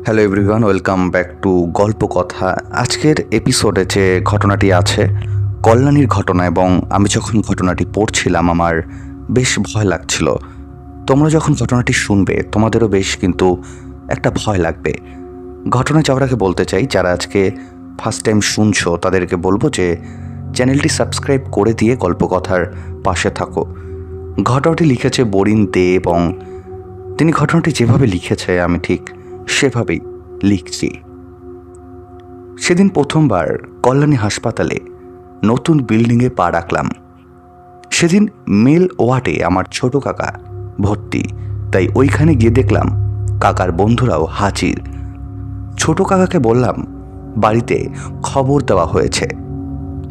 Hello everyone, welcome back to গল্প কথা। আজকের এপিসোডে যে ঘটনাটি আছে কল্যাণীর ঘটনা, এবং আমি যখন ঘটনাটি পড়ছিলাম আমার বেশ ভয় লাগছিল। তোমরা যখন ঘটনাটি শুনবে তোমাদেরও বেশ কিন্তু একটা ভয় লাগবে। ঘটনা যাওয়ার আগে বলতে চাই, যারা আজকে ফার্স্ট টাইম শুনছো তাদেরকে বলবো যে চ্যানেলটি সাবস্ক্রাইব করে দিয়ে গল্প কথার পাশে থাকো। ঘটনাটি লিখেছে বরিন দে, এবং তিনি ঘটনাটি যেভাবে লিখেছে আমি ঠিক সেভাবেই লিখছি। সেদিন প্রথমবার কল্যাণী হাসপাতালে নতুন বিল্ডিংয়ে পা রাখলাম। সেদিন মেল ওয়ার্ডে আমার ছোট কাকা ভর্তি, তাই ওইখানে গিয়ে দেখলাম কাকার বন্ধুরাও হাজির। ছোট কাকাকে বললাম বাড়িতে খবর দেওয়া হয়েছে।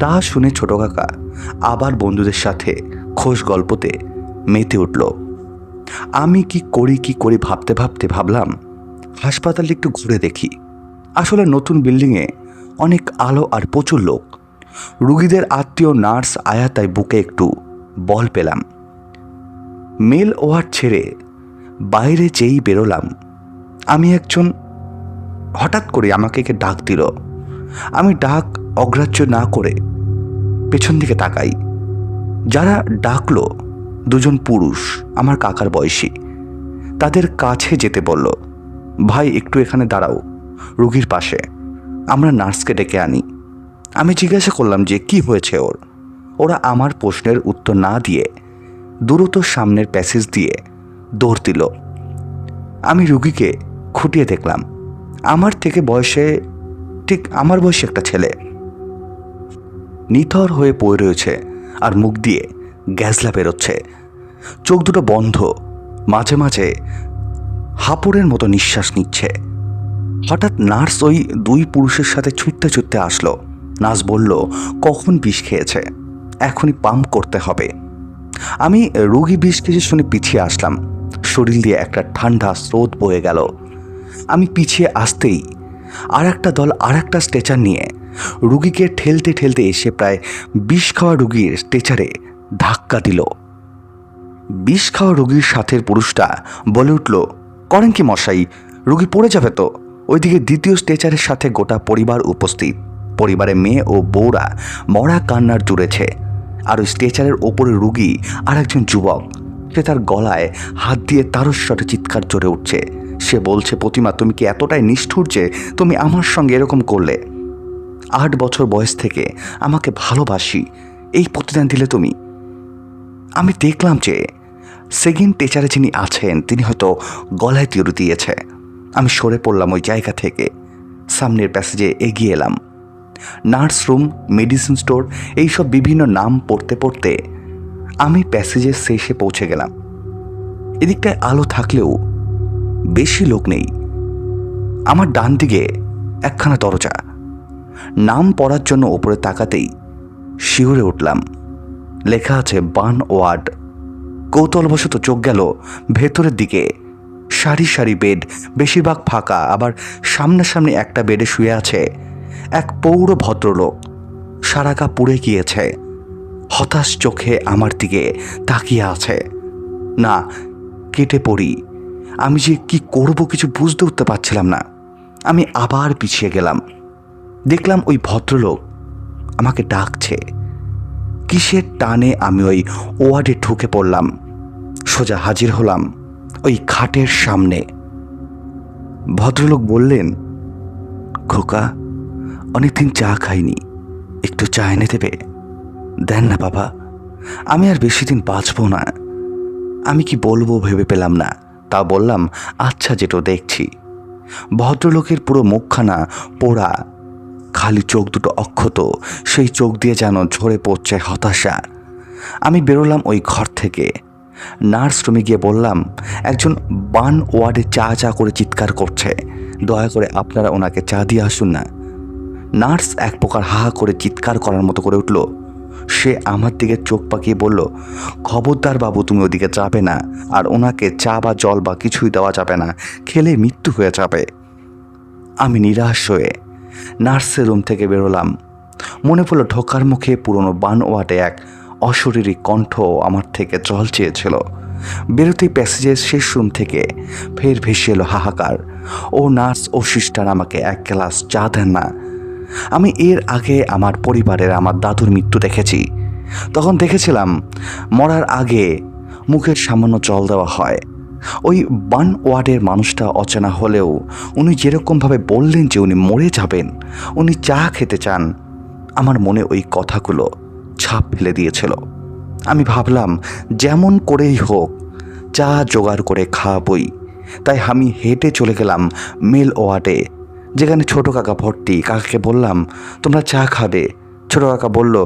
তা শুনে ছোট কাকা আবার বন্ধুদের সাথে খোশ গল্পতে মেতে উঠল। আমি কি করি ভাবতে ভাবতে ভাবলাম হাসপাতালে একটু ঘুরে দেখি। আসলে নতুন বিল্ডিংয়ে অনেক আলো আর প্রচুর লোক। রুগীদের আত্মীয় নার্স আয়া, তাই বুকে একটু বল পেলাম। মেল ওয়ার্ড ছেড়ে বাইরে যেই বেরোলাম আমি একজন হঠাৎ করে আমাকে ডাক দিল। আমি ডাক অগ্রাহ্য না করে পেছন দিকে তাকাই। যারা ডাকলো দুজন পুরুষ, আমার কাকার বয়সী। তাদের কাছে যেতে বলল, ভাই একটু এখানে দাঁড়াও, রুগীর পাশে, আমরা নার্সকে ডেকে আনি। আমি জিজ্ঞাসা করলাম যে কি হয়েছে ওর। ওরা আমার প্রশ্নের উত্তর না দিয়ে দ্রুত সামনের প্যাসেজ দিয়ে দৌড় দিল। আমি রুগীকে খুঁটিয়ে দেখলাম। আমার থেকে বয়সে ঠিক আমার বয়সী একটা ছেলে নিথর হয়ে পড়ে রয়েছে, আর মুখ দিয়ে গ্যাসলা বেরোচ্ছে। চোখ দুটো বন্ধ, মাঝে মাঝে হাঁপুড়ের মতো নিঃশ্বাস নিচ্ছে। হঠাৎ নার্স ওই দুই পুরুষের সাথে ছুটতে ছুটতে আসলো। নার্স বলল কখন বিষ খেয়েছে, এখনই পাম্প করতে হবে। আমি রোগী বিষ খেয়েছে শুনে পিছিয়ে আসলাম। শরীর দিয়ে একটা ঠান্ডা স্রোত বয়ে গেল। আমি পিছিয়ে আসতেই আর একটা দল আর একটা স্ট্রেচার নিয়ে রুগীকে ঠেলতে ঠেলতে এসে প্রায় বিষ খাওয়া রুগীর স্ট্রেচারে ধাক্কা দিল। বিষ খাওয়া রুগীর সাথের পুরুষটা বলে উঠল, করেন কি মশাই, রুগী পড়ে যাবে তো। ওইদিকে দ্বিতীয় স্ট্রেচারের সাথে গোটা পরিবার উপস্থিত। পরিবারে মেয়ে ও বউরা মরা কান্নার জুড়েছে। আর ওই স্ট্রেচারের ওপরে রুগী আর একজন যুবক, সে তার গলায় হাত দিয়ে তারস্বরে চিৎকার জোরে উঠছে। সে বলছে, প্রতিমা তুমি কি এতটাই নিষ্ঠুর যে তুমি আমার সঙ্গে এরকম করলে? 8 বছর বয়স থেকে আমাকে ভালোবাসি, এই প্রতিদান দিলে তুমি? আমি দেখলাম যে সেকেন্ড টিচারে যিনি আছেন তিনি হয়তো গলায় তির দিয়েছে। আমি সরে পড়লাম ওই জায়গা থেকে, সামনের প্যাসেজে এগিয়ে এলাম। নার্স রুম, মেডিসিন স্টোর, এইসব বিভিন্ন নাম পড়তে পড়তে আমি প্যাসেজের শেষে পৌঁছে গেলাম। এদিকটায় আলো থাকলেও বেশি লোক নেই। আমার ডান দিকে একখানা দরজা। নাম পড়ার জন্য ওপরে তাকাতেই শিউরে উঠলাম। লেখা আছে বার্ন ওয়ার্ড। কৌতূহলবশত চোখ গেল ভেতরের দিকে। সারি সারি বেড, বেশিরভাগ ফাঁকা। আবার সামনাসামনি একটা বেডে শুয়ে আছে এক পৌর ভদ্রলোক। সারা গা পুড়ে গিয়েছে, হতাশ চোখে আমার দিকে তাকিয়ে আছে। না, কেটে পড়ি। আমি যে কি করব কিছু বুঝতে উঠতে পারছিলাম না। আমি আবার পিছিয়ে গেলাম। দেখলাম ওই ভদ্রলোক আমাকে ডাকছে। কিসের টানে আমি ওই ওয়ার্ডে ঢুকে পড়লাম। সোজা হাজির হলাম ওই খাটের সামনে। ভদ্রলোক বললেন, খোকা, অনেকদিন চা খাইনি, একটু চা এনে দেবে? দেন না বাবা, আমি আর বেশি দিন বাঁচব না। আমি কি বলবো ভেবে পেলাম না। তা বললাম, আচ্ছা যেটা দেখছি। ভদ্রলোকের পুরো মুখখানা পোড়া, খালি চোখ দুটো অক্ষত, সেই চোখ দিয়ে যেন ঝরে পড়ছে হতাশা। আমি বেরোলাম ওই ঘর থেকে। নার্স রুমে গিয়ে বললাম, একজন বার্ন ওয়ার্ডে চা চা করে চিৎকার করছে, দয়া করে আপনারা ওনাকে চা দিয়ে আসুন না। নার্স এক প্রকার হাহা করে চিৎকার করার মতো করে উঠল। সে আমার দিকে চোখ পাকিয়ে বলল, খবরদার বাবু, তুমি ওদিকে যাবে না, আর ওনাকে চা বা জল বা কিছুই দেওয়া যাবে না, খেলে মৃত্যু হয়ে যাবে। আমি নিরাশ হয়ে নার্সের রুম থেকে বেরোলাম। মনে পড়ল ঢোকার মুখে পুরনো বার্ন ওয়ার্ডে এক অশরীরী কণ্ঠ আমার থেকে জল চেয়েছিল। বেরোতেই প্যাসেজের শেষ রুম থেকে ফের ভেসে এলো হাহাকার। ও নার্স ও সিস্টার আমাকে এক গ্লাস চা দেন না। আমি এর আগে আমার পরিবারের আমার দাদুর মৃত্যু দেখেছি। তখন দেখেছিলাম মরার আগে মুখের সামান্য জল দেওয়া হয়। ওই বার্ন ওয়ার্ডের মানুষটা অচেনা হলেও উনি যেরকমভাবে বললেন যে উনি মরে যাবেন, উনি চা খেতে চান, আমার মনে ওই কথাগুলো ছাপ ফেলে দিয়েছিল। আমি ভাবলাম যেমন করেই হোক চা জোগাড় করে খাওয়াবই। তাই আমি হেঁটে চলে গেলাম মেল ওয়ার্ডে, যেখানে ছোট কাকা ভর্তি। কাকাকে বললাম, তোমরা চা খাবে? ছোট কাকা বলল,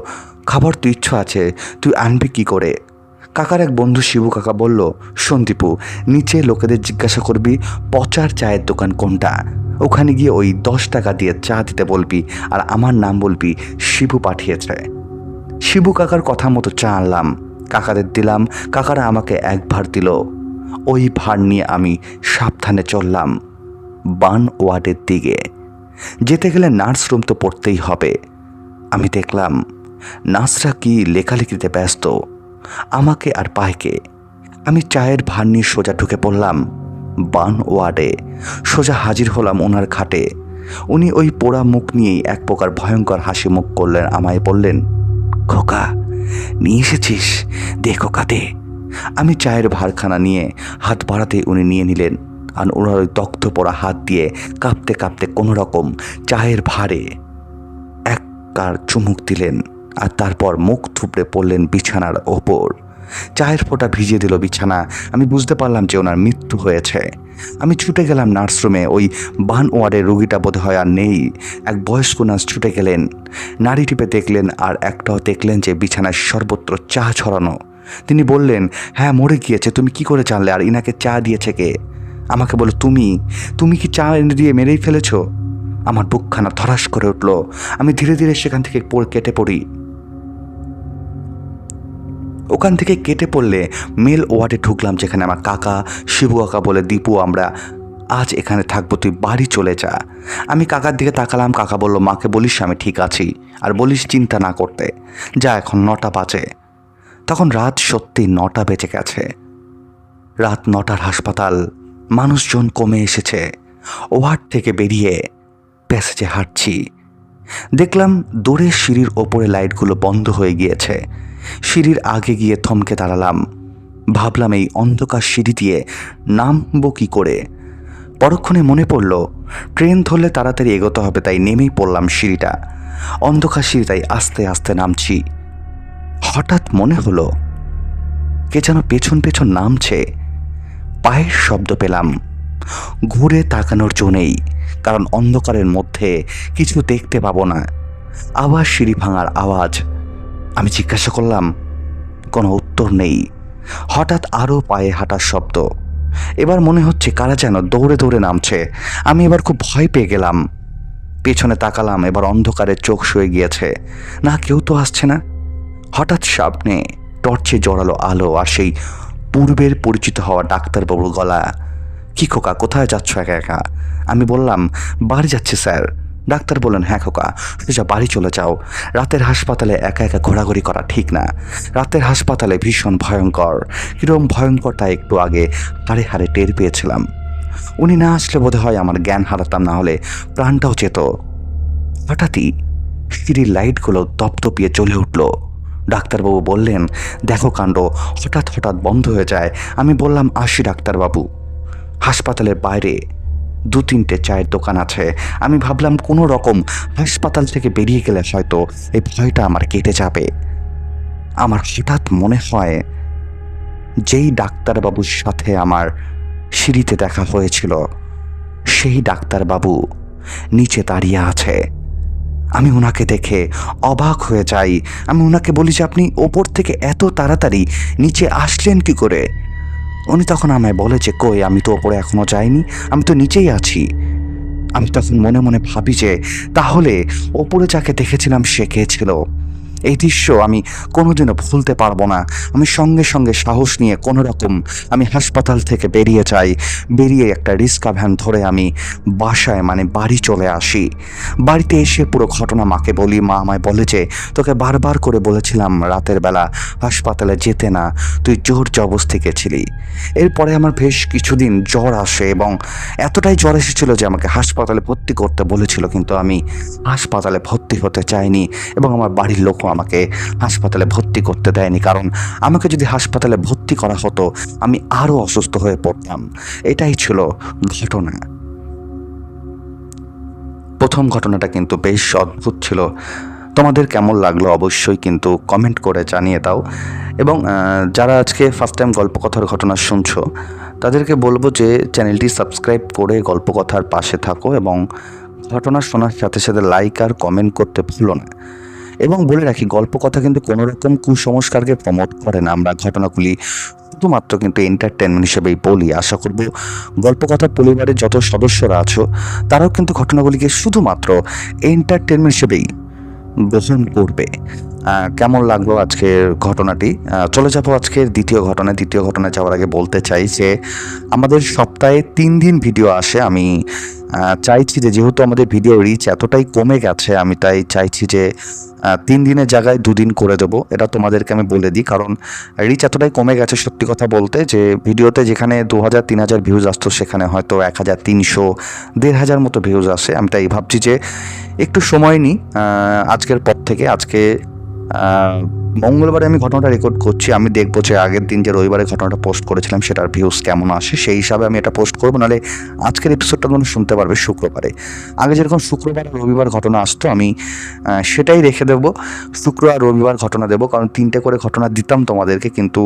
খাবার তো ইচ্ছা আছে, তুই আনবি কী করে? কাকার এক বন্ধু শিবু কাকা বলল, শোন দীপু, নিচে লোকেদের জিজ্ঞাসা করবি পচার চায়ের দোকান কোনটা, ওখানে গিয়ে ওই 10 টাকা দিয়ে চা দিতে বলবি, আর আমার নাম বলবি শিবু পাঠিয়েছে। শিবু কাকার কথা মতো চা আনলাম, কাকাদের দিলাম। কাকারা আমাকে এক ভার দিল। ওই ভার নিয়ে আমি সাবধানে চললাম বার্ন ওয়ার্ডের দিকে। যেতে গেলে নার্স রুম তো পড়তেই হবে। আমি দেখলাম নার্সরা কি লেখালেখিতে ব্যস্ত, আমাকে আর পায়কে। আমি চায়ের ভার নিয়ে সোজা ঢুকে পড়লাম বার্ন ওয়ার্ডে। সোজা হাজির হলাম ওনার খাটে। উনি ওই পোড়া মুখ নিয়েই এক প্রকার ভয়ঙ্কর হাসি মুখ করলেন। আমায় বললেন, খোকা নিয়ে এসেছিস, দে খোকা দে। আমি চায়ের ভারখানা নিয়ে হাত বাড়াতে উনি নিয়ে নিলেন, আর ওনার ওই দগ্ধ পড়া হাত দিয়ে কাঁপতে কাঁপতে কোনো রকম চায়ের ভারে এক কার চুমুক দিলেন, আর তারপর মুখ থুবড়ে পড়লেন বিছানার ওপর। চায়ের ফোঁটা ভিজিয়ে দিল বিছানা। আমি বুঝতে পারলাম যে ওনার মৃত্যু হয়েছে। আমি ছুটে গেলাম নার্সরুমে। ওই বার্ন ওয়ার্ডের রুগীটা বোধ হয় আর নেই। এক বয়স্ক নার্স ছুটে গেলেন, নাড়ি টিপে দেখলেন, আর একটাও দেখলেন যে বিছানায় সর্বত্র চা ছড়ানো। তিনি বললেন, হ্যাঁ মরে গিয়েছে, তুমি কি করে জানলে? আর ইনাকে চা দিয়েছে কে? আমাকে বলো, তুমি কি চা এনে দিয়ে মেরেই ফেলেছ? আমার বুকখানা ধরাস করে উঠল। আমি ধীরে ধীরে সেখান থেকে কেটে পড়ি। ওখান থেকে কেটে পড়লে মেল ওয়ার্ডে ঢুকলাম, যেখানে আমার কাকা শিবু কাকা বলে, দীপু আমরা আজ এখানে থাকবো, তুই বাড়ি চলে যা। আমি কাকার দিকে তাকালাম। কাকা বলল, মাকে বলিস আমি ঠিক আছি, আর বলিস চিন্তা না করতে, যা এখন 9টা বাজে। তখন রাত সত্যি 9টা বেজে গেছে। রাত 9টার হাসপাতাল, মানুষজন কমে এসেছে। ওয়ার্ড থেকে বেরিয়ে প্যাসেজে হাঁটছি। দেখলাম দূরে সিঁড়ির ওপরে লাইটগুলো বন্ধ হয়ে গিয়েছে। সিঁড়ির আগে গিয়ে থমকে দাঁড়ালাম। ভাবলাম এই অন্ধকার সিঁড়ি দিয়ে নামবো কি করে। পরক্ষণে মনে পড়ল ট্রেন ধরলে তাড়াতাড়ি এগোতে হবে, তাই নেমেই পড়লাম সিঁড়িটা। অন্ধকার সিঁড়ি, তাই আস্তে আস্তে নামছি। হঠাৎ মনে হলো কে যেন পেছন পেছন নামছে। পায়ের শব্দ পেলাম। ঘুরে তাকানোর জো নেই, কারণ অন্ধকারের মধ্যে কিছু দেখতে পাবো না। আবার সিঁড়ি ভাঙার আওয়াজ। আমি জিজ্ঞাসা করলাম, কোনো উত্তর নেই। হঠাৎ আরও পায়ে হাঁটার শব্দ। এবার মনে হচ্ছে কারা যেন দৌড়ে দৌড়ে নামছে। আমি এবার খুব ভয় পেয়ে গেলাম। পেছনে তাকালাম, এবার অন্ধকারে চোখ শুয়ে গিয়েছে। না, কেউ তো আসছে না। হঠাৎ সামনে টর্চে জড়ালো আলো, আর সেই পূর্বের পরিচিত হওয়া ডাক্তারবাবুর গলা। কি খোকা, কোথায় যাচ্ছ একা একা? আমি বললাম, বাড়ি যাচ্ছি স্যার। ডাক্তার বললেন, হ্যাঁ খোকা, সোজা বাড়ি চলে যাও। রাতের হাসপাতালে একা একা ঘোরাঘুরি করা ঠিক না। রাতের হাসপাতালে ভীষণ ভয়ঙ্কর। কীরকম ভয়ঙ্কর তা একটু আগে হাড়ে হাড়ে টের পেয়েছিলাম। উনি না আসলে বোধ হয় আমার জ্ঞান হারাতাম, না হলে প্রাণটাও যেত। হঠাৎই সিঁড়ির লাইটগুলো দপদপিয়ে জ্বলে উঠল। ডাক্তারবাবু বললেন, দেখো কাণ্ড, হঠাৎ হঠাৎ বন্ধ হয়ে যায়। আমি বললাম, আসি ডাক্তারবাবু। হাসপাতালের বাইরে 2-3টে চায়ের দোকান আছে। আমি ভাবলাম কোনো রকম হাসপাতাল থেকে বেরিয়ে গেলে হয়তো এই ভয়টা আমার কেটে যাবে। আমার হঠাৎ মনে হয় যেই ডাক্তারবাবুর সাথে আমার সিঁড়িতে দেখা হয়েছিল, সেই ডাক্তারবাবু নিচে দাঁড়িয়ে আছে। আমি ওনাকে দেখে অবাক হয়ে যাই। আমি ওনাকে বলি যে, আপনি ওপর থেকে এত তাড়াতাড়ি নিচে আসলেন কি করে? উনি তখন আমায় বলে যে, কই, আমি তো ওপরে এখনো যাইনি, আমি তো নিচেই আছি। আমি তখন মনে মনে ভাবি যে, তাহলে ওপরে যাকে দেখেছিলাম সে কে ছিল? এই দৃশ্য আমি কোনোদিনও ভুলতে পারবো না। আমি সঙ্গে সঙ্গে সাহস নিয়ে কোনো রকম আমি হাসপাতাল থেকে বেরিয়ে যাই। বেরিয়ে একটা রিক্সা ভ্যান ধরে আমি বাসায় মানে বাড়ি চলে আসি। বাড়িতে এসে পুরো ঘটনা মাকে বলি। মা আমায় বলে যে তোকে বারবার করে বলেছিলাম রাতের বেলা হাসপাতালে যেতে না, তুই জোর জবরদস্তি গেছিলি। এরপরে আমার বেশ কিছুদিন জ্বর আসে এবং এতটাই জ্বর এসেছিল যে আমাকে হাসপাতালে ভর্তি করতে বলেছিল, কিন্তু আমি হাসপাতালে ভর্তি হতে চাইনি এবং আমার বাড়ির লোকও আমাকে হাসপাতালে ভর্তি করতে দেয়নি, কারণ আমাকে যদি হাসপাতালে ভর্তি করা হতো আমি আরও অসুস্থ হয়ে পড়তাম। এটাই ছিল ঘটনা। প্রথম ঘটনাটা কিন্তু বেশ অদ্ভুত ছিল। তোমাদের কেমন লাগলো অবশ্যই কিন্তু কমেন্ট করে জানিয়ে দাও। এবং যারা আজকে ফার্স্ট টাইম গল্পকথার ঘটনা শুনছো তাদেরকে বলবো যে চ্যানেলটি সাবস্ক্রাইব করে গল্পকথার পাশে থাকো এবং ঘটনা শোনার সাথে সাথে লাইক আর কমেন্ট করতে ভুলো না। এবং বলে রাখি, গল্পকথা কিন্তু কোনো রকম কুসংস্কারকে প্রমোট করে না। আমরা ঘটনাগুলি শুধুমাত্র কিন্তু এন্টারটেনমেন্ট হিসেবেই বলি। আশা করব গল্পকথার পরিবারের যত সদস্যরা আছো তারাও কিন্তু ঘটনাগুলিকে শুধুমাত্র এন্টারটেনমেন্ট হিসেবেই গ্রহণ করবে। কেমন লাগলো আজকের ঘটনাটি? চলে যাবো আজকের দ্বিতীয় ঘটনায় যাওয়ার আগে বলতে চাই যে আমাদের সপ্তাহে 3 দিন ভিডিও আসে। আমি চাইছি যে যেহেতু আমাদের ভিডিও রিচ এতটাই কমে গেছে, আমি তাই চাইছি যে 3 দিনের জায়গায় 2 দিন করে দেবো। এটা তোমাদেরকে আমি বলে দিই, কারণ রিচ এতটাই কমে গেছে সত্যি কথা বলতে, যে ভিডিওতে যেখানে 2000-3000 ভিউজ আসতো সেখানে হয়তো 1300-1500 মতো ভিউজ আসে। আমি তাই ভাবছি যে একটু সময় নিই আজকের পর থেকে। আজকে মঙ্গলবারে আমি ঘটনাটা রেকর্ড করছি। আমি দেখবো যে আগের দিন যে রবিবারে ঘটনাটা পোস্ট করেছিলাম সেটার ভিউজ কেমন আসে, সেই হিসাবে আমি এটা পোস্ট করবো। নাহলে আজকের এপিসোডটা তোমরা শুনতে পারবে শুক্রবারে। আগে যেরকম শুক্রবার আর রবিবার ঘটনা আসতো আমি সেটাই রেখে দেবো, শুক্র আর রবিবার ঘটনা দেবো, কারণ 3টে করে ঘটনা দিতাম তোমাদেরকে, কিন্তু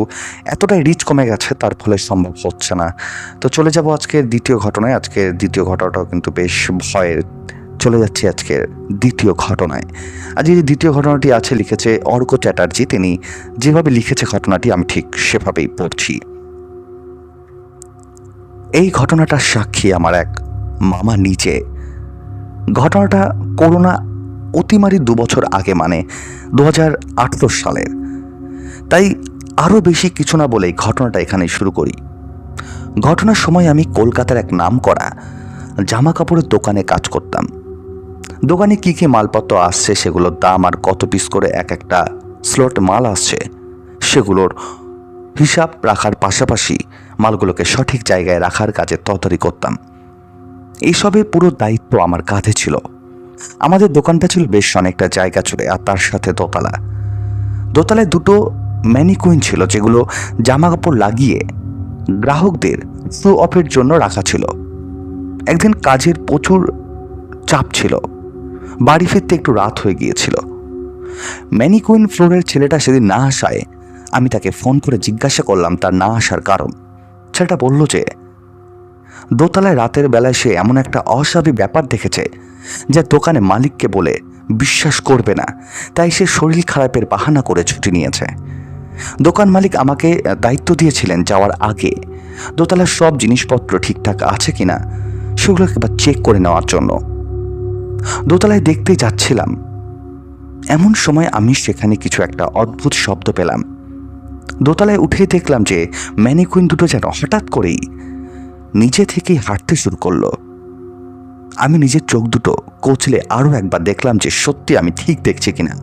এতটাই রিচ কমে গেছে তার ফলে সম্ভব হচ্ছে না। তো চলে যাবো আজকের দ্বিতীয় ঘটনায়। আজকের দ্বিতীয় ঘটনাটাও কিন্তু বেশ ভয়ের। চলে যাচ্ছি আজকের দ্বিতীয় ঘটনায়। আজকে যে দ্বিতীয় ঘটনাটি আছে লিখেছে অর্ক চ্যাটার্জি। তিনি যেভাবে লিখেছে ঘটনাটি আমি ঠিক সেভাবেই পড়ছি। এই ঘটনাটার সাক্ষী আমার এক মামা নিজে। ঘটনাটা করোনা অতিমারি 2 বছর আগে, মানে 2018 সালের। তাই আরও বেশি কিছু না বলেই ঘটনাটা এখানে শুরু করি। ঘটনার সময় আমি কলকাতার এক নামকরা জামা কাপড়ের দোকানে কাজ করতাম। দোকানে কী কী মালপত্র আসছে, সেগুলোর দাম আর কত পিস করে এক একটা স্লট মাল আসছে সেগুলোর হিসাব রাখার পাশাপাশি মালগুলোকে সঠিক জায়গায় রাখার কাজে তদারকি করতাম। এইসবের পুরো দায়িত্ব আমার কাঁধে ছিল। আমাদের দোকানটা ছিল বেশ অনেকটা জায়গা জুড়ে, আর তার সাথে দোতলায় 2টো ম্যানিকুইন ছিল, যেগুলো জামা কাপড় লাগিয়ে গ্রাহকদের শো অফের জন্য রাখা ছিল। একদিন কাজের প্রচুর চাপ ছিল, বাড়ি ফিরতে একটু রাত হয়ে গিয়েছিল। ম্যানিকুইন ফ্লোরের ছেলেটা সেদিন না আসায় আমি তাকে ফোন করে জিজ্ঞাসা করলাম তার না আসার কারণ। ছেলেটা বলল যে দোতলায় রাতের বেলায় সে এমন একটা অস্বাভাবিক ব্যাপার দেখেছে যা দোকানে মালিককে বলে বিশ্বাস করবে না, তাই সে শরীর খারাপের বাহানা করে ছুটি নিয়েছে। দোকান মালিক আমাকে দায়িত্ব দিয়েছিলেন যাওয়ার আগে দোতলার সব জিনিসপত্র ঠিকঠাক আছে কিনা সেগুলোকে একবার চেক করে নেওয়ার জন্য। দোতলায় দেখতে যাচ্ছিলাম, এমন সময় আমি সেখানে কিছু একটা অদ্ভুত শব্দ পেলাম। দোতলায় উঠে দেখলাম যে ম্যানিকুইন 2টো যেন হঠাৎ করেই নিজে থেকেই হাঁটতে শুরু করলো। আমি নিজের চোখ দুটো কচলে আরও একবার দেখলাম যে সত্যি আমি ঠিক দেখছি কিনা।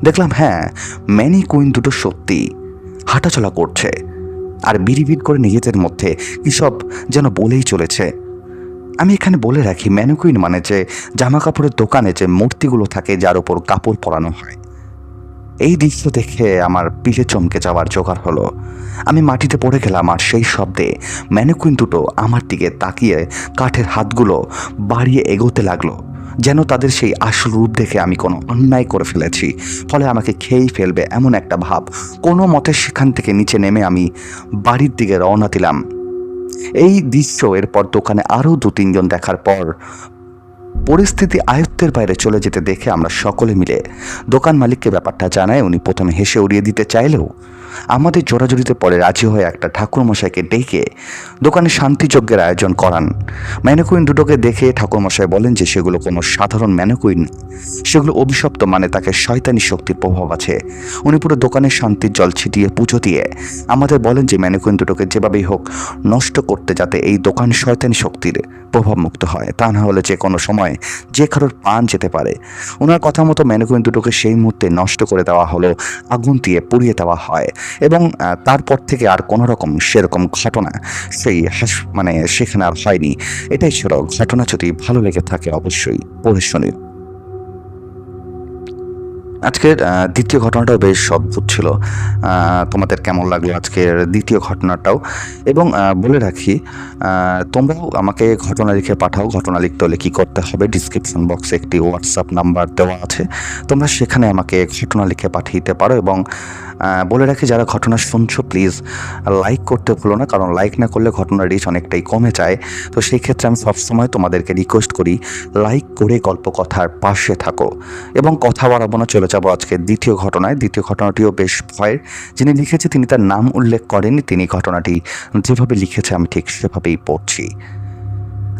দেখলাম হ্যাঁ, ম্যানিকুইন 2টো সত্যি হাঁটাচলা করছে আর বিড়বিড় করে নিজেদের মধ্যে কী সব যেন বলেই চলেছে। আমি এখানে বলে রাখি, ম্যানিকুইন মানে যে জামা কাপড়ের দোকানে যে মূর্তিগুলো থাকে যার উপর কাপড় পরানো হয়। এই দৃশ্য দেখে আমার পিঠে চমকে যাওয়ার জোগাড় হলো। আমি মাটিতে পড়ে গেলাম আর সেই শব্দে ম্যানিকুইন 2টো আমার দিকে তাকিয়ে কাঠের হাতগুলো বাড়িয়ে এগোতে লাগলো, যেন তাদের সেই আসল রূপ দেখে আমি কোনো অন্যায় করে ফেলেছি, ফলে আমাকে খেয়েই ফেলবে এমন একটা ভাব। কোনো মতে সেখান থেকে নিচে নেমে আমি বাড়ির দিকে রওনা দিলাম। এই দৃশ্য এরপর দোকানে আরও 2-3 জন দেখার পর পরিস্থিতি আয়ত্তের বাইরে চলে যেতে দেখে আমরা সকলে মিলে দোকান মালিককে ব্যাপারটা জানায়। উনি প্রথমে হেসে উড়িয়ে দিতে চাইলেও আমাদের জোরাজুরিতে পরে রাজি হয়ে একটা ঠাকুরমশাইকে ডেকে দোকানে শান্তিযজ্ঞের আয়োজন করান। ম্যানিকুইন দুটোকে দেখে ঠাকুরমশাই বলেন যে সেগুলো কোনো সাধারণ ম্যানিকুইন, সেগুলো অভিশপ্ত, মানে তাকে শয়তানি শক্তির প্রভাব আছে। উনি পুরো দোকানে শান্তির জল ছিটিয়ে পুজো দিয়ে আমাদের বলেন যে ম্যানিকুইন দুটোকে যেভাবেই হোক নষ্ট করতে, যাতে এই দোকান শয়তানি শক্তির প্রভাবমুক্ত হয়, তা না হলে যে কোনো সময় যে কারোর প্রাণ যেতে পারে। ওনার কথা মতো ম্যানিকুইন দুটোকে সেই মুহূর্তে নষ্ট করে দেওয়া হলো, আগুন দিয়ে পুড়িয়ে দেওয়া হয় এবং তারপর থেকে আর কোনো রকম সেরকম ঘটনা সেই সেখানে আর হয়নি। এটাই ছিল ঘটনা। যদি ভালো লেগে থাকে অবশ্যই পড়ে শুনি। আজকের দ্বিতীয় ঘটনাটাও বেশ অদ্ভুত ছিল। তোমাদের কেমন লাগলো আজকের দ্বিতীয় ঘটনাটাও? এবং বলে রাখি, তোমরাও আমাকে ঘটনা লিখে পাঠাও। ঘটনা লিখতে হলে কী করতে হবে, ডিসক্রিপশন বক্সে একটি হোয়াটসঅ্যাপ নাম্বার দেওয়া আছে, তোমরা সেখানে আমাকে ঘটনা লিখে পাঠিয়ে দিতে পারো। এবং বলে রাখি, যারা ঘটনা শুনছো প্লিজ লাইক করতে ভুলো না, কারণ লাইক না করলে ঘটনার রিচ অনেকটাই কমে যায়। তো সেই ক্ষেত্রে আমি সবসময় তোমাদেরকে রিকোয়েস্ট করি, লাইক করে গল্প কথার পাশে থাকো। এবং কথা বাড়াবো না, চলে যাবো আজকে দ্বিতীয় ঘটনায়। দ্বিতীয় ঘটনাটিও বেশ ভয়ের। যিনি লিখেছে তিনি তার নাম উল্লেখ করেননি, তিনি ঘটনাটি যেভাবে লিখেছে আমি ঠিক সেভাবেই পড়ছি।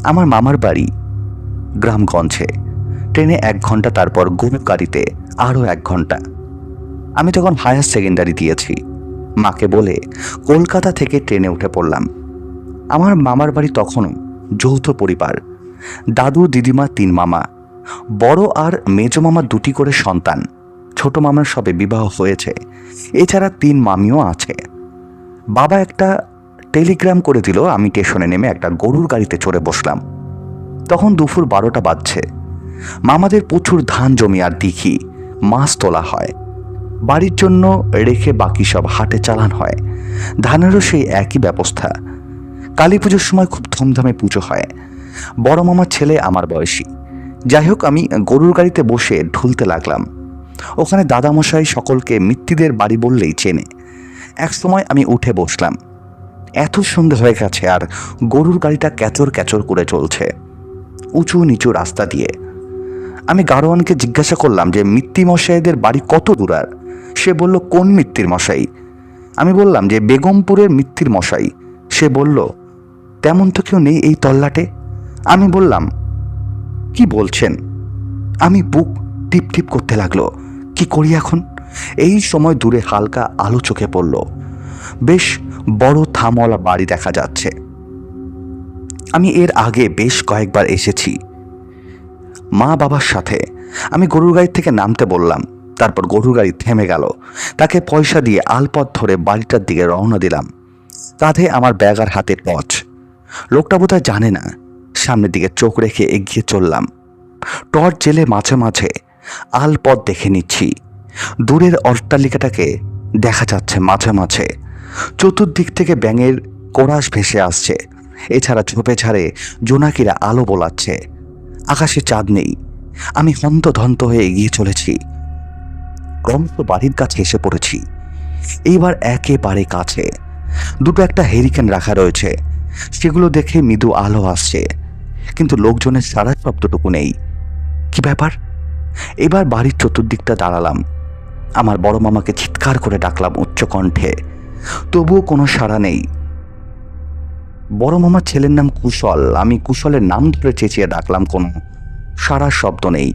আমার মামার বাড়ি গ্রামগঞ্জে। ট্রেনে 1 ঘন্টা, তারপর গরুর গাড়িতে আরও 1 ঘন্টা। আমি তখন হায়ার সেকেন্ডারি দিয়েছি। মাকে বলে কলকাতা থেকে ট্রেনে উঠে পড়লাম। আমার মামার বাড়ি তখনও যৌথ পরিবার, দাদু দিদিমা 3 মামা, বড় আর মেজ মামা 2টি করে সন্তান। ছোট মামার সবে বিবাহ হয়েছে, এছাড়া 3 মামিও আছে। বাবা একটা টেলিগ্রাম করে দিল, আমি স্টেশনে নেমে একটা গরুর গাড়িতে চড়ে বসলাম। তখন দুপুর 12টা বাজছে। মামাদের প্রচুর ধান জমি আর দিঘি, মাছ তোলা হয়, বাড়ির জন্য রেখে বাকি সব হাটে চালান হয়। ধানেরও সেই একই ব্যবস্থা। কালী পুজোর সময় খুব ধুমধামে পুজো হয়। বড় মামার ছেলে আমার বয়সী। যাই হোক, আমি গরুর গাড়িতে বসে ঢুলতে লাগলাম। ওখানে দাদামশাই সকলকে মিত্তিদের বাড়ি বললেই চেনে। এক সময় আমি উঠে বসলাম। এত সন্ধে হয়ে গেছে আর গরুর গাড়িটা ক্যাচর ক্যাচর করে চলছে উঁচু নিচু রাস্তা দিয়ে। আমি গাড়োয়ানকে জিজ্ঞাসা করলাম যে মিত্তি মশাইদের বাড়ি কত দূর? আর সে বলল, কোন মিত্তির মশাই? আমি বললাম যে বেগমপুরের মিত্তির মশাই। সে বলল, তেমন তো কেউ নেই এই তল্লাটে। আমি বললাম, কি বলছেন? আমি বুক টিপ টিপ করতে লাগলো, কি করি এখন? এই সময় দূরে হালকা আলো চোখে পড়ল। বেশ বড় থামওয়ালা বাড়ি দেখা যাচ্ছে। আমি এর আগে বেশ কয়েকবার এসেছি মা বাবার সাথে। আমি গরুর গাড়ি থেকে নামতে বললাম, তারপর গরুর গাড়ি থেমে গেল। তাকে পয়সা দিয়ে আলপথ ধরে বাড়িটার দিকে রওনা দিলাম। কাঁধে আমার ব্যাগ আর হাতে টর্চ। লোকটা বোধহয় জানে না। সামনের দিকে চোখ রেখে এগিয়ে চললাম। টর্চ জেলে মাঝে মাঝে আলপথ দেখে নিচ্ছি। দূরের অট্টালিকাটাকে দেখা যাচ্ছে মাঝে মাঝে। চতুর্দিক থেকে ব্যাঙের কোরাস ভেসে আসছে। এছাড়া ঝোপে ঝাড়ে জোনাকিরা আলো বোলাচ্ছে। আকাশে চাঁদ নেই। আমি হন্তদন্ত হয়ে এগিয়ে চলেছি। ক্রমশ বাড়ির কাছে এসে পড়েছি। এইবার একেবারে কাছে। দুটো একটা হেরিকেন রাখা রয়েছে, সেগুলো দেখে মৃদু আলো আসছে, কিন্তু লোকজনের সারা শব্দটুকু নেই। কি ব্যাপার? এবার বাড়ির চতুর্দিকটা দাঁড়ালাম। আমার বড় মামাকে চিৎকার করে ডাকলাম উচ্চ কণ্ঠে, তবুও কোনো সাড়া নেই। বড় মামার ছেলের নাম কুশল। আমি কুশলের নাম ধরে চেঁচিয়ে ডাকলাম, কোনো সারা শব্দ নেই।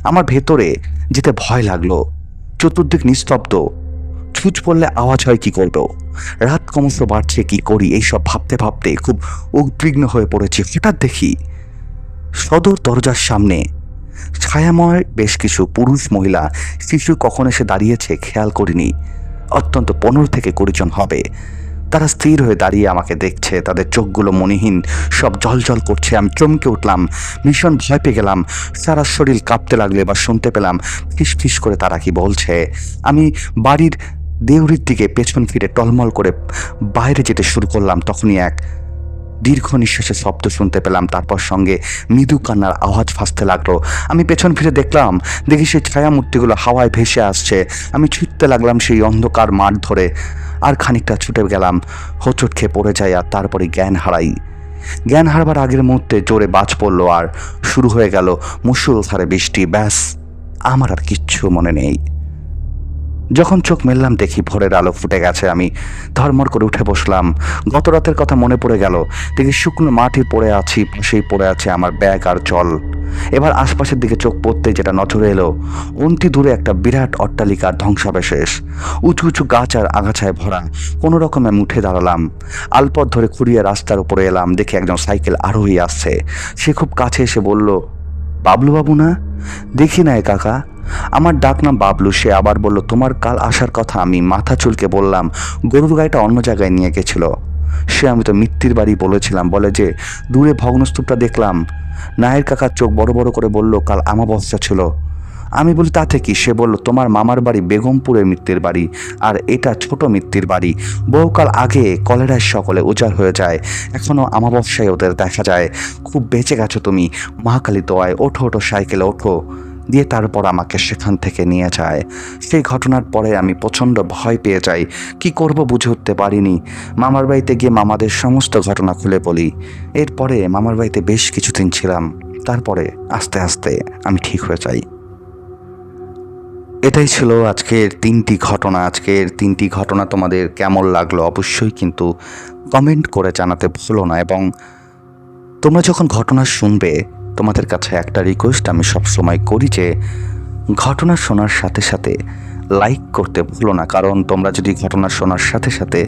আমার ভেতরে যেতে ভয় লাগলো। চতুর্দিক নিস্তব্ধ। ছুঁচ পড়লে আওয়াজ হয় কি করব? রাত ক্রমশ বাড়ছে, কি করি এইসব ভাবতে ভাবতে খুব উদ্বিগ্ন হয়ে পড়েছি। হঠাৎ দেখি সদর দরজার সামনে ছায়াময় বেশ কিছু পুরুষ মহিলা শিশু কখন এসে দাঁড়িয়েছে খেয়াল করিনি। অত্যন্ত 15 থেকে 20 জন হবে। তারা স্থির হয়ে দাঁড়িয়ে আমাকে দেখছে। তাদের চোখগুলো মনিহীন, সব জলজল করছে। আমি চমকে উঠলাম, ভীষণ ভয় পেয়ে গেলাম। সারা শরীর কাঁপতে লাগলে এবার শুনতে পেলাম ফিস ফিস করে তারা কি বলছে। আমি বাড়ির দেউরির দিকে পেছন ফিরে টলমল করে বাইরে যেতে শুরু করলাম। তখনই এক দীর্ঘ নিঃশ্বাসের শব্দ শুনতে পেলাম। তারপর সঙ্গে মৃদু কান্নার আওয়াজ ভাসতে লাগলো। আমি পেছন ফিরে দেখি সেই ছায়ামূর্তিগুলো হাওয়ায় ভেসে আসছে। আমি ছুটতে লাগলাম সেই অন্ধকার মাঠ ধরে। আর খানিকটা ছুটে গেলাম, হোঁচট খেয়ে পড়ে যাই আর তারপরে জ্ঞান হারাই। জ্ঞান হারবার আগের মুহূর্তে জোরে বাজ পড়লো আর শুরু হয়ে গেল মুষলধারে বৃষ্টি। ব্যাস, আমার আর কিচ্ছু মনে নেই। যখন চোখ মেললাম দেখি ভোরের আলো ফুটে গেছে। আমি ধর্মড় করে উঠে বসলাম। গত রাতের কথা মনে পড়ে গেল। দেখি শুকনো মাটি পড়ে আছি, পাশেই পড়ে আছে আমার ব্যাগ আর জল। এবার আশপাশের দিকে চোখ পড়তে যেটা নজরে এলো, অন্তি দূরে একটা বিরাট অট্টালিকার ধ্বংসাবশেষ। উঁচু উঁচু গাছ আর আগাছায় ভরা। কোনো রকমে আমি উঠে দাঁড়ালাম। আলপথ ধরে খুঁড়িয়ে রাস্তার উপরে এলাম। দেখে একজন সাইকেল আরোহী আসছে। সে খুব কাছে এসে বলল, বাবলু বাবু না? দেখি নাই কাকা। আমার ডাক নাম বাবলু। সে আবার বলল, তোমার কাল আসার কথা। আমি মাথা চুলকে বললাম, গরুর গাড়িটা অন্য জায়গায় নিয়ে গেছিল। সে আমি তো মিত্তির বাড়ি বলেছিলাম। বলে যে দূরে ভগ্নস্তূপটা দেখলাম। নায়ের কাকার চোখ বড় বড় করে বলল, কাল আমাবস্যা ছিল। আমি বলি, তাতে কি? সে বলল, তোমার মামার বাড়ি বেগমপুরের মিত্তির বাড়ি, আর এটা ছোট মিত্তির বাড়ি। বহুকাল আগে কলেরায় সকলে উজাড় হয়ে যায়, এখনো আমাবস্যায় ওদের দেখা যায়। খুব বেঁচে গেছো তুমি, মহাকালী দোয়ায়। ওঠো ওঠো, সাইকেলে ওঠো। দিয়ে তারপর আমাকে সেখান থেকে নিয়ে যায়। সেই ঘটনার পরে আমি প্রচণ্ড ভয় পেয়ে যাই। কি করব বুঝে উঠতে পারিনি। মামার বাড়িতে গিয়ে মামাদের সমস্ত ঘটনা খুলে বলি। এরপরে মামার বাড়িতে বেশ কিছুদিন ছিলাম। তারপরে আস্তে আস্তে আমি ঠিক হয়ে যাই। এটাই ছিল আজকের 3টি ঘটনা। আজকের 3টি ঘটনা তোমাদের কেমন লাগলো অবশ্যই কিন্তু কমেন্ট করে জানাতে ভুলো না। এবং তোমরা যখন ঘটনা শুনবে, তোমাদের কাছে একটা রিকোয়েস্ট আমি সবসময় করি যে ঘটনা শোনার সাথে সাথে লাইক করতে ভুলো না। কারণ তোমরা যদি ঘটনা শোনার সাথে সাথে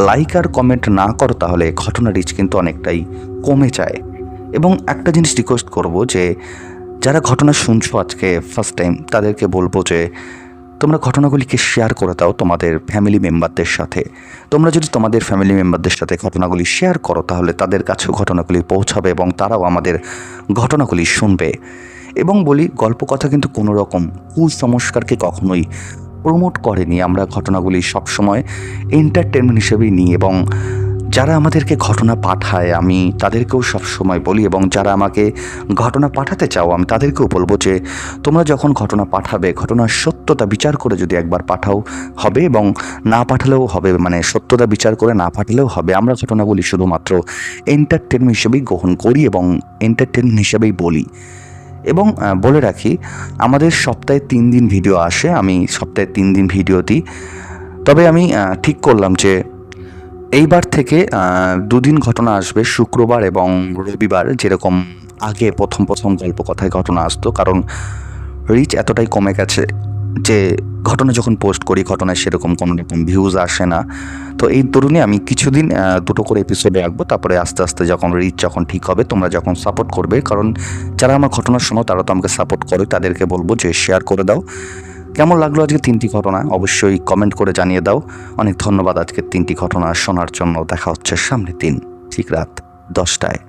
লাইক আর কমেন্ট না করো তাহলে ঘটনা রিচ কিন্তু অনেকটাই কমে যায়। এবং একটা জিনিস রিকোয়েস্ট করব যে যারা ঘটনা শুনছো আজকে ফার্স্ট টাইম, তাদেরকে বলবো যে তোমরা ঘটনাগুলিকে শেয়ার করে দাও তোমাদের ফ্যামিলি মেম্বারদের সাথে। তোমরা যদি তোমাদের ফ্যামিলি মেম্বারদের সাথে ঘটনাগুলি শেয়ার করো তাহলে তাদের কাছেও ঘটনাগুলি পৌঁছাবে এবং তারাও আমাদের ঘটনাগুলি শুনবে। এবং বলি, গল্প কথা কিন্তু কোনো রকম কুসংস্কারকে কখনোই প্রমোট করেনি। আমরা ঘটনাগুলি সবসময় এন্টারটেনমেন্ট হিসেবেই নিই। এবং যারা আমাদেরকে ঘটনা পাঠায় আমি তাদেরকেও সবসময় বলি, এবং যারা আমাকে ঘটনা পাঠাতে চাও আমি তাদেরকেও বলবো যে তোমরা যখন ঘটনা পাঠাবে, ঘটনার সত্যতা বিচার করে যদি একবার পাঠাও হবে, এবং না পাঠালেও হবে, মানে সত্যতা বিচার করে না পাঠালেও হবে। আমরা ঘটনাগুলি শুধুমাত্র এন্টারটেনমেন্ট হিসেবেই গ্রহণ করি এবং এন্টারটেনমেন্ট হিসেবেই বলি। এবং বলে রাখি, আমাদের সপ্তাহে 3 দিন ভিডিও আসে। আমি সপ্তাহে 3 দিন ভিডিও দিই। তবে আমি ঠিক করলাম যে এইবার থেকে 2 দিন ঘটনা আসবে, শুক্রবার এবং রবিবার। যেরকম আগে প্রথম গল্প কথায় ঘটনা আসতো, কারণ রিচ এতটাই কমে গেছে যে ঘটনা যখন পোস্ট করি ঘটনায় সেরকম কোনো রকম ভিউজ আসে না। তো এই তরুণে আমি কিছুদিন 2টো করে এপিসোডে রাখবো। তারপরে আস্তে আস্তে যখন রিচ যখন ঠিক হবে, তোমরা যখন সাপোর্ট করবে, কারণ যারা আমার ঘটনা শোনো তারা তো আমাকে সাপোর্ট করে, তাদেরকে বলবো যে শেয়ার করে দাও। কেমন লাগলো আজকে 3টি ঘটনা অবশ্যই কমেন্ট করে জানিয়ে দাও। অনেক ধন্যবাদ আজকের 3টি ঘটনা শোনার জন্য। দেখা হচ্ছে সামনের দিন ঠিক রাত 10টায়।